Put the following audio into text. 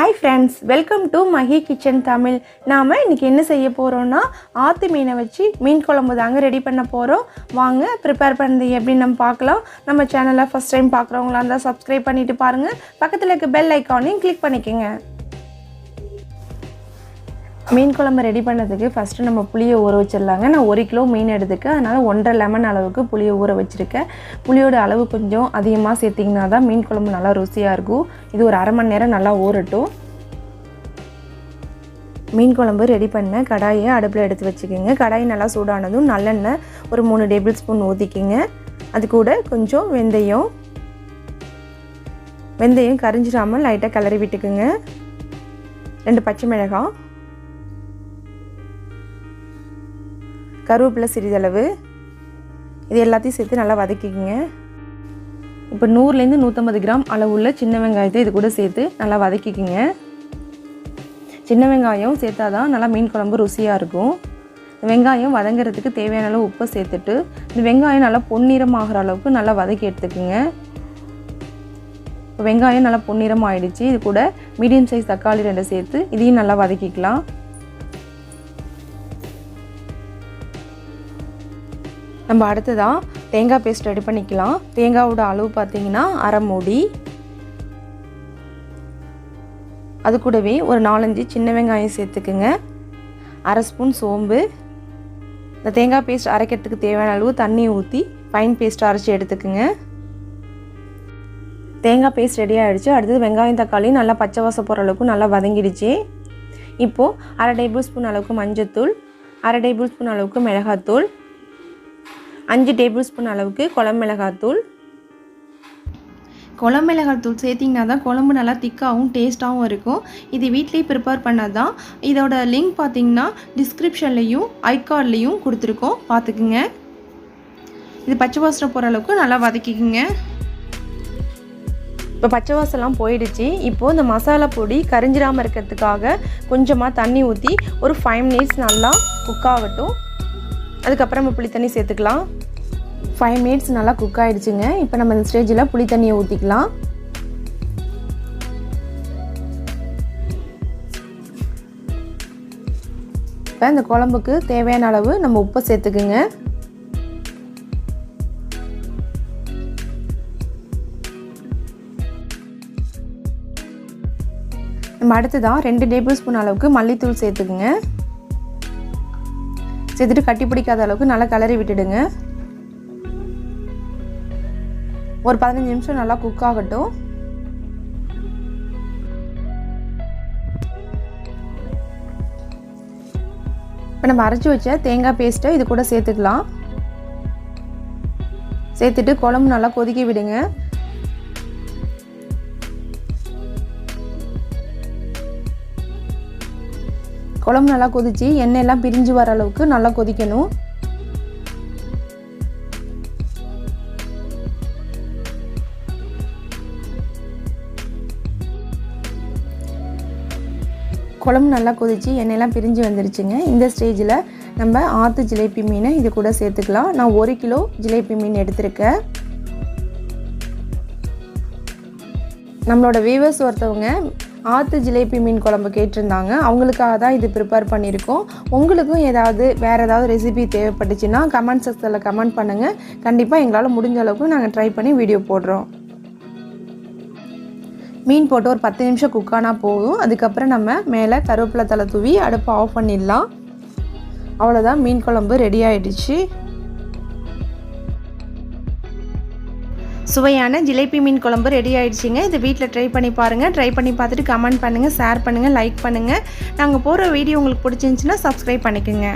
Hi friends, welcome to Mahi Kitchen Tamil. நாம இன்னைக்கு என்ன செய்ய போறோம்னா ஆத்து மீனை வச்சு மீன் குழம்பு தாங்க ரெடி பண்ண போறோம். வாங்க prepare பண்ணது எப்படி நம்ம பார்க்கலாம். நம்ம சேனலை first time பார்க்கறவங்களா இருந்தா subscribe பண்ணிட்டு பாருங்க. பக்கத்துல இருக்க bell icon-ஐயும் click பண்ணிக்கங்க. மீன் குழம்பு ரெடி பண்ணதுக்கு ஃபர்ஸ்ட் நம்ம புளியை ஊற வச்சிரலாங்க. நான் 1 கிலோ மீன் எடுத்துக்கேன். அதனால 1.5 லெமன் அளவுக்கு புளியை ஊற வச்சிருக்கேன். புளியோட அளவு கொஞ்சம் அதிகமாக சேர்த்திங்கன்னா தான் மீன் குழம்பு நல்லா ருசியாக இருக்கும். இது ஒரு அரை மணி நேரம் நல்லா ஊறட்டும். மீன் குழம்பு ரெடி பண்ண கடாயை அடுப்பில் எடுத்து வச்சுக்கோங்க. கடாய் நல்லா சூடானதும் நல்லெண்ணெய் ஒரு 3 டேபிள் ஸ்பூன் ஊற்றிக்கிங்க. அது கூட கொஞ்சம் வெந்தயம் கரிஞ்சிடாமல் லைட்டாக கிளறி விட்டுக்குங்க. 2 பச்சை மிளகாய், கருவேப்பிலை சிறிதளவு, இது எல்லாத்தையும் சேர்த்து நல்லா வதக்கிக்கங்க. இப்போ 100லேருந்து 150 கிராம் அளவுள்ள சின்ன வெங்காயத்தை இது கூட சேர்த்து நல்லா வதக்கிக்கங்க. சின்ன வெங்காயம் சேர்த்தா தான் நல்லா மீன் குழம்பு ருசியாக இருக்கும். வெங்காயம் வதங்கிறதுக்கு தேவையான அளவு உப்பு சேர்த்துட்டு இந்த வெங்காயம் நல்லா பொன்னிறம் ஆகிற அளவுக்கு நல்லா வதக்கி எடுத்துக்குங்க. இப்போ வெங்காயம் நல்லா பொன்னிறம் ஆகிடுச்சு. இது கூட மீடியம் சைஸ் தக்காளி 2 சேர்த்து இதையும் நல்லா வதக்கிக்கலாம். நம்ம அடுத்ததாக தேங்காய் பேஸ்ட் ரெடி பண்ணிக்கலாம். தேங்காயோட அளவு பார்த்திங்கன்னா அரை மூடி. அது கூடவே ஒரு 4-5 சின்ன வெங்காயம் சேர்த்துக்குங்க. அரை ஸ்பூன் சோம்பு. இந்த தேங்காய் பேஸ்ட் அரைக்கிறதுக்கு தேவையான அளவு தண்ணி ஊற்றி ஃபைன் பேஸ்ட் அரைச்சி எடுத்துக்குங்க. தேங்காய் பேஸ்ட் ரெடி ஆகிடுச்சு. அடுத்தது வெங்காயம் தக்காளி நல்லா பச்சை வாசம் போகிற அளவுக்கு நல்லா வதங்கிடுச்சு. இப்போது அரை டேபிள் ஸ்பூன் அளவுக்கு மஞ்சத்தூள், அரை டேபிள் ஸ்பூன் அளவுக்கு மிளகாத்தூள், 5 டேபிள் ஸ்பூன் அளவுக்கு குழம்பு மிளகாத்தூள். குழம்பு மிளகாத்தூள் சேர்த்திங்கன்னா தான் குழம்பு நல்லா திக்காகவும் டேஸ்ட்டாகவும் இருக்கும். இது வீட்டிலேயே ப்ரிப்பேர் பண்ணால் தான். இதோட லிங்க் பார்த்திங்கன்னா டிஸ்கிரிப்ஷன்லேயும் ஐகார்ட்லேயும் கொடுத்துருக்கோம், பார்த்துக்குங்க. இது பச்சை வாசனை போகிற அளவுக்கு நல்லா வதக்கிக்குங்க. இப்போ பச்சை வாசலாம் போயிடுச்சு. இப்போது இந்த மசாலா பொடி கரிஞ்சிடாமல் இருக்கிறதுக்காக கொஞ்சமாக தண்ணி ஊற்றி ஒரு 5 மினிட்ஸ் நல்லா குக் ஆகட்டும். அதுக்கப்புறம் நம்ம புளி தண்ணி சேர்த்துக்கலாம். 5 மினிட்ஸ் நல்லா குக் ஆகிடுச்சுங்க. இப்போ நம்ம இந்த ஸ்டேஜில் புளி தண்ணியை ஊற்றிக்கலாம். இப்போ இந்த குழம்புக்கு தேவையான அளவு நம்ம உப்பை சேர்த்துக்குங்க. நம்ம அடுத்ததான் 2 டேபிள் ஸ்பூன் அளவுக்கு மல்லித்தூள் சேர்த்துக்குங்க. சேர்த்துட்டு கட்டி பிடிக்காத அளவுக்கு நல்லா கிளறி விட்டுடுங்க. ஒரு 15 நிமிஷம் நல்லா குக் ஆகட்டும். இப்போ நம்ம அரைச்சி வச்ச தேங்காய் பேஸ்ட்டை இது கூட சேர்த்துக்கலாம். சேர்த்துட்டு குழம்பு நல்லா கொதிக்க விடுங்க. குழம்பு நல்லா கொதிச்சு எண்ணெய் எல்லாம் பிரிஞ்சு வர அளவுக்கு நல்லா கொதிக்கணும். குழம்பு நல்லா கொதிச்சு எண்ணெயெல்லாம் பிரிஞ்சு வந்துருச்சுங்க. இந்த ஸ்டேஜில் நம்ம ஆற்று ஜிலேபி மீனை இது கூட சேர்த்துக்கலாம். நான் 1 கிலோ ஜிலேபி மீன் எடுத்திருக்கேன். நம்மளோட வியூவர்ஸ் ஒருத்தவங்க ஆற்று ஜிலேபி மீன் குழம்பு கேட்டிருந்தாங்க. அவங்களுக்காக தான் இது ப்ரிப்பேர் பண்ணியிருக்கோம். உங்களுக்கும் வேறு ஏதாவது ரெசிபி தேவைப்பட்டுச்சுன்னா கமெண்ட் செக்ஷனில் கமெண்ட் பண்ணுங்கள். கண்டிப்பாக எங்களால் முடிஞ்ச அளவுக்கு நாங்கள் ட்ரை பண்ணி வீடியோ போடுறோம். மீன் போட்டு ஒரு 10 நிமிஷம் குக் ஆனால் போதும். அதுக்கப்புறம் நம்ம மேலே கருவேப்பிலை தழை தூவி அடுப்பை ஆஃப் பண்ணிடலாம். அவ்வளோதான், மீன் குழம்பு ரெடி ஆகிடுச்சு. சுவையான ஜிலேபி மீன் குழம்பு ரெடி ஆகிடுச்சிங்க. இது வீட்டில் ட்ரை பண்ணி பாருங்கள். ட்ரை பண்ணி பார்த்துட்டு கமெண்ட் பண்ணுங்கள், ஷேர் பண்ணுங்கள், லைக் பண்ணுங்கள். நாங்கள் போகிற வீடியோ உங்களுக்கு பிடிச்சிருந்துச்சின்னா சப்ஸ்கிரைப் பண்ணிக்கோங்க.